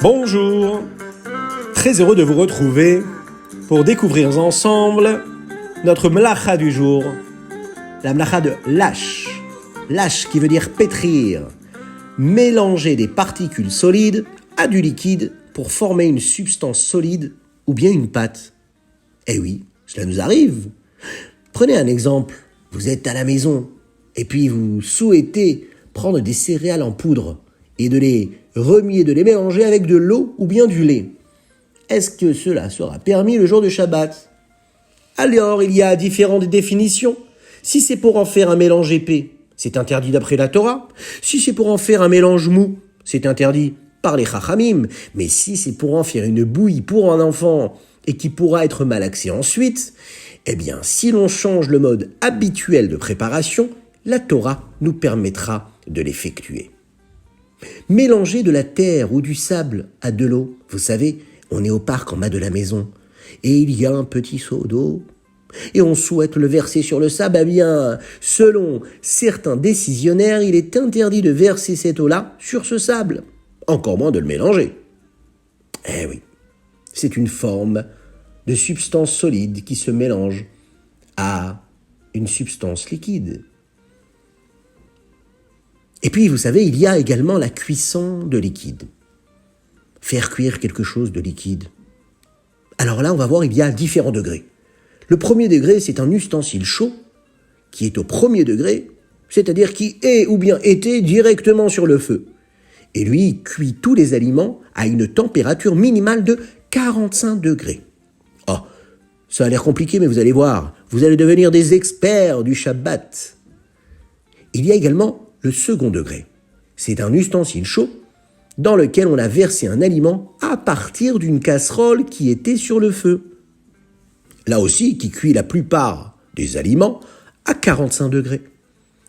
Bonjour, très heureux de vous retrouver pour découvrir ensemble notre mlacha du jour, la mlacha de lâche. Lâche qui veut dire pétrir, mélanger des particules solides à du liquide pour former une substance solide ou bien une pâte. Eh oui, cela nous arrive. Prenez un exemple, vous êtes à la maison et puis vous souhaitez prendre des céréales en poudre et de les remuer, de les mélanger avec de l'eau ou bien du lait. Est-ce que cela sera permis le jour de Shabbat? Alors, il y a différentes définitions. Si c'est pour en faire un mélange épais, c'est interdit d'après la Torah. Si c'est pour en faire un mélange mou, c'est interdit par les Chachamim. Mais si c'est pour en faire une bouillie pour un enfant et qui pourra être malaxée ensuite, eh bien, si l'on change le mode habituel de préparation, la Torah nous permettra de l'effectuer. Mélanger de la terre ou du sable à de l'eau. Vous savez, on est au parc en bas de la maison et il y a un petit seau d'eau et on souhaite le verser sur le sable. Eh bien, selon certains décisionnaires, il est interdit de verser cette eau-là sur ce sable, encore moins de le mélanger. Eh oui, c'est une forme de substance solide qui se mélange à une substance liquide. Et puis, vous savez, il y a également la cuisson de liquide. Faire cuire quelque chose de liquide. Alors là, on va voir, il y a différents degrés. Le premier degré, c'est un ustensile chaud qui est au premier degré, c'est-à-dire qui est ou bien était directement sur le feu. Et lui, il cuit tous les aliments à une température minimale de 45 degrés. Oh, ça a l'air compliqué, mais vous allez voir, vous allez devenir des experts du Shabbat. Il y a également le second degré. C'est un ustensile chaud dans lequel on a versé un aliment à partir d'une casserole qui était sur le feu. Là aussi, qui cuit la plupart des aliments à 45 degrés.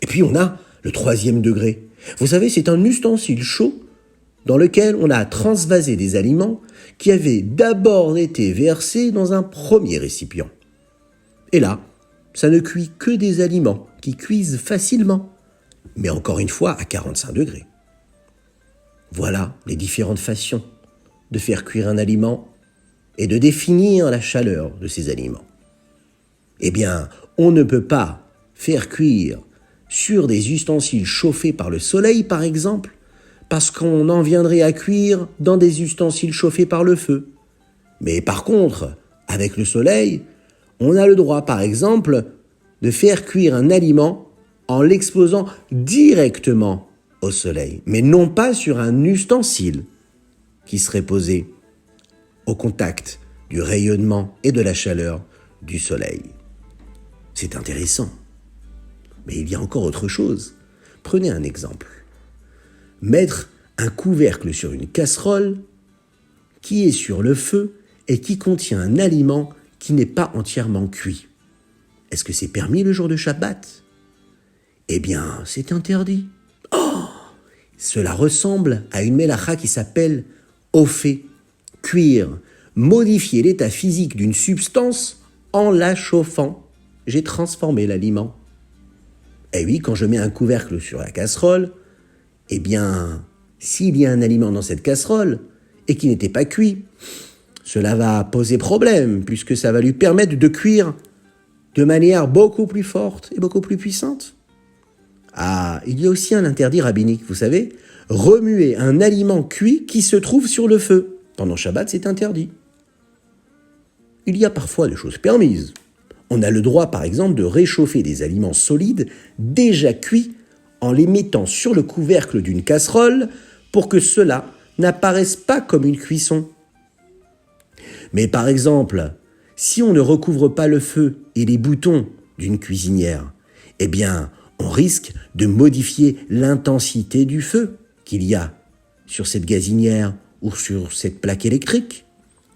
Et puis on a le troisième degré. Vous savez, c'est un ustensile chaud dans lequel on a transvasé des aliments qui avaient d'abord été versés dans un premier récipient. Et là, ça ne cuit que des aliments qui cuisent facilement, mais encore une fois à 45 degrés. Voilà les différentes façons de faire cuire un aliment et de définir la chaleur de ces aliments. Eh bien, on ne peut pas faire cuire sur des ustensiles chauffés par le soleil, par exemple, parce qu'on en viendrait à cuire dans des ustensiles chauffés par le feu. Mais par contre, avec le soleil, on a le droit, par exemple, de faire cuire un aliment en l'exposant directement au soleil, mais non pas sur un ustensile qui serait posé au contact du rayonnement et de la chaleur du soleil. C'est intéressant. Mais il y a encore autre chose. Prenez un exemple. Mettre un couvercle sur une casserole qui est sur le feu et qui contient un aliment qui n'est pas entièrement cuit. Est-ce que c'est permis le jour de Shabbat? Eh bien, c'est interdit. Oh! Cela ressemble à une mélacha qui s'appelle offer, cuire, modifier l'état physique d'une substance en la chauffant. J'ai transformé l'aliment. Eh oui, quand je mets un couvercle sur la casserole, eh bien, s'il y a un aliment dans cette casserole et qui n'était pas cuit, cela va poser problème puisque ça va lui permettre de cuire de manière beaucoup plus forte et beaucoup plus puissante. Ah, il y a aussi un interdit rabbinique, vous savez, remuer un aliment cuit qui se trouve sur le feu. Pendant Shabbat, c'est interdit. Il y a parfois des choses permises. On a le droit, par exemple, de réchauffer des aliments solides déjà cuits en les mettant sur le couvercle d'une casserole pour que cela n'apparaisse pas comme une cuisson. Mais par exemple, si on ne recouvre pas le feu et les boutons d'une cuisinière, eh bien, on risque de modifier l'intensité du feu qu'il y a sur cette gazinière ou sur cette plaque électrique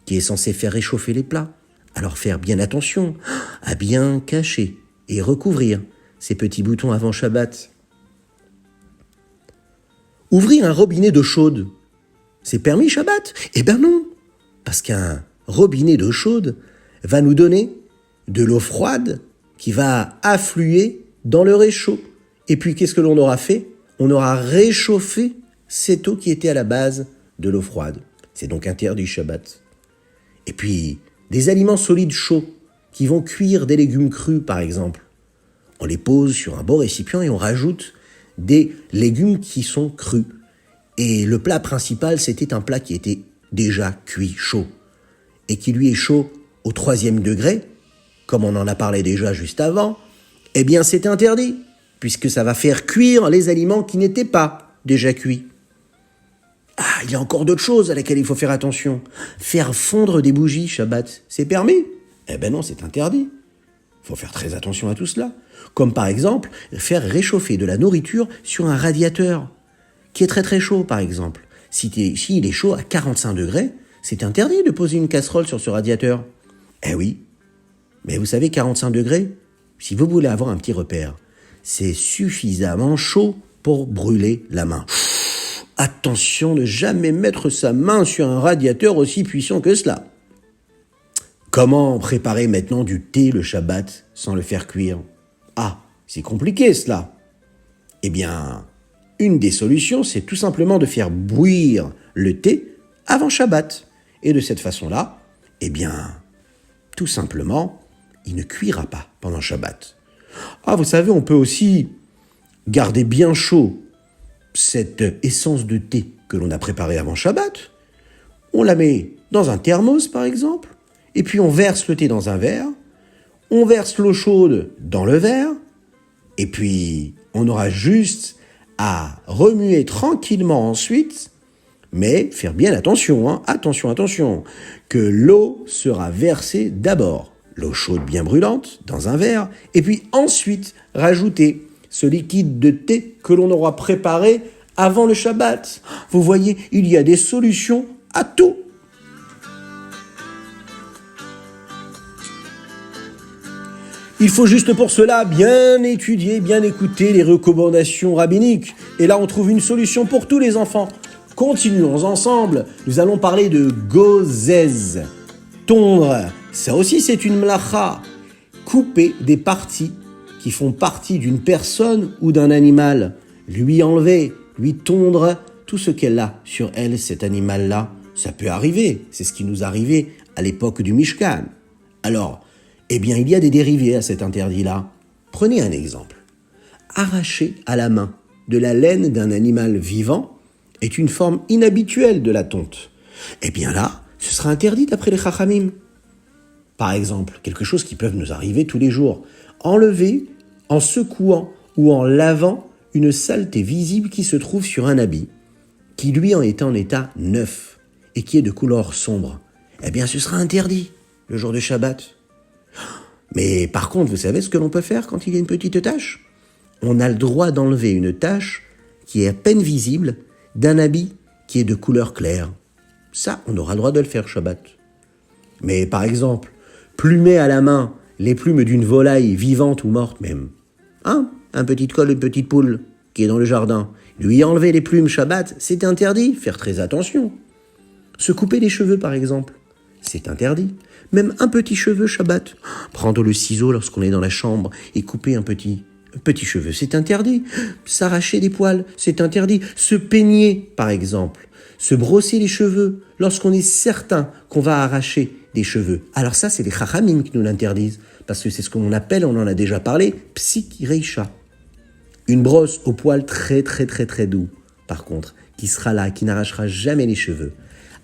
qui est censée faire réchauffer les plats. Alors faire bien attention à bien cacher et recouvrir ces petits boutons avant Shabbat. Ouvrir un robinet d'eau chaude, c'est permis Shabbat? Eh ben non, parce qu'un robinet d'eau chaude va nous donner de l'eau froide qui va affluer dans le réchaud. Et puis, qu'est-ce que l'on aura fait? On aura réchauffé cette eau qui était à la base de l'eau froide. C'est donc interdit Shabbat. Et puis, des aliments solides chauds qui vont cuire des légumes crus, par exemple. On les pose sur un beau récipient et on rajoute des légumes qui sont crus. Et le plat principal, c'était un plat qui était déjà cuit, chaud. Et qui lui est chaud au 3e degré, comme on en a parlé déjà juste avant, eh bien c'est interdit, puisque ça va faire cuire les aliments qui n'étaient pas déjà cuits. Ah, il y a encore d'autres choses à laquelle il faut faire attention. Faire fondre des bougies Shabbat, c'est permis? Eh ben non, c'est interdit. Il faut faire très attention à tout cela. Comme par exemple, faire réchauffer de la nourriture sur un radiateur, qui est très très chaud par exemple. S'il est chaud à 45 degrés, c'est interdit de poser une casserole sur ce radiateur. Eh oui, mais vous savez, 45 degrés, si vous voulez avoir un petit repère, c'est suffisamment chaud pour brûler la main. Attention de jamais mettre sa main sur un radiateur aussi puissant que cela. Comment préparer maintenant du thé le Shabbat sans le faire cuire? Ah, c'est compliqué cela. Eh bien, une des solutions, c'est tout simplement de faire bouillir le thé avant Shabbat. Et de cette façon-là, eh bien, tout simplement, il ne cuira pas pendant Shabbat. Ah, vous savez, on peut aussi garder bien chaud cette essence de thé que l'on a préparée avant Shabbat. On la met dans un thermos, par exemple, et puis on verse le thé dans un verre, on verse l'eau chaude dans le verre, et puis on aura juste à remuer tranquillement ensuite, mais faire bien attention, attention, que l'eau sera versée d'abord, l'eau chaude bien brûlante, dans un verre, et puis ensuite rajouter ce liquide de thé que l'on aura préparé avant le Shabbat. Vous voyez, il y a des solutions à tout. Il faut juste pour cela bien étudier, bien écouter les recommandations rabbiniques. Et là, on trouve une solution pour tous les enfants. Continuons ensemble. Nous allons parler de gozez, tondre. Ça aussi, c'est une mlacha. Couper des parties qui font partie d'une personne ou d'un animal. Lui enlever, lui tondre tout ce qu'elle a sur elle, cet animal-là. Ça peut arriver. C'est ce qui nous arrivait à l'époque du Mishkan. Alors, eh bien, il y a des dérivés à cet interdit-là. Prenez un exemple. Arracher à la main de la laine d'un animal vivant est une forme inhabituelle de la tonte. Eh bien là, ce sera interdit d'après les Chachamim. Par exemple, quelque chose qui peut nous arriver tous les jours. Enlever, en secouant ou en lavant une saleté visible qui se trouve sur un habit, qui lui en est en état neuf et qui est de couleur sombre. Eh bien, ce sera interdit le jour de Shabbat. Mais par contre, vous savez ce que l'on peut faire quand il y a une petite tache? On a le droit d'enlever une tache qui est à peine visible d'un habit qui est de couleur claire. Ça, on aura le droit de le faire Shabbat. Mais par exemple, plumer à la main les plumes d'une volaille vivante ou morte même. Un petit col, une petite poule qui est dans le jardin. Lui enlever les plumes Shabbat, c'est interdit, faire très attention. Se couper les cheveux par exemple, c'est interdit. Même un petit cheveu Shabbat. Prendre le ciseau lorsqu'on est dans la chambre et couper un petit cheveu, c'est interdit. S'arracher des poils, c'est interdit. Se peigner, par exemple. Se brosser les cheveux lorsqu'on est certain qu'on va arracher des cheveux. Alors ça, c'est les chachamim qui nous l'interdisent, parce que c'est ce qu'on appelle, on en a déjà parlé, psik reisha. Une brosse au poil très très très très doux, par contre, qui sera là, qui n'arrachera jamais les cheveux.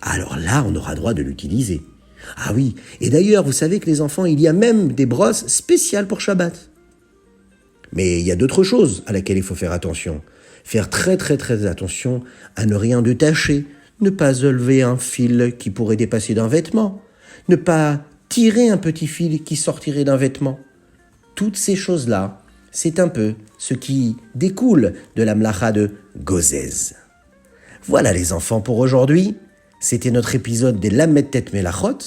Alors là, on aura droit de l'utiliser. Ah oui, et d'ailleurs, vous savez que les enfants, il y a même des brosses spéciales pour Shabbat. Mais il y a d'autres choses à laquelle il faut faire attention. Faire très très très attention à ne rien détacher, ne pas enlever un fil qui pourrait dépasser d'un vêtement, ne pas tirer un petit fil qui sortirait d'un vêtement. Toutes ces choses-là, c'est un peu ce qui découle de la mlacha de gozez. Voilà les enfants pour aujourd'hui. C'était notre épisode des Lamed Tet Melachot.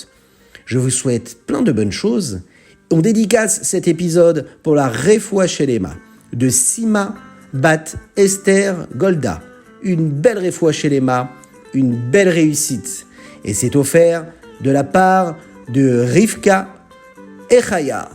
Je vous souhaite plein de bonnes choses. On dédicace cet épisode pour la Refoua Shelema de Sima Bat Esther Golda. Une belle Refoua Shelema, une belle réussite. Et c'est offert de la part de Rivka Echaya.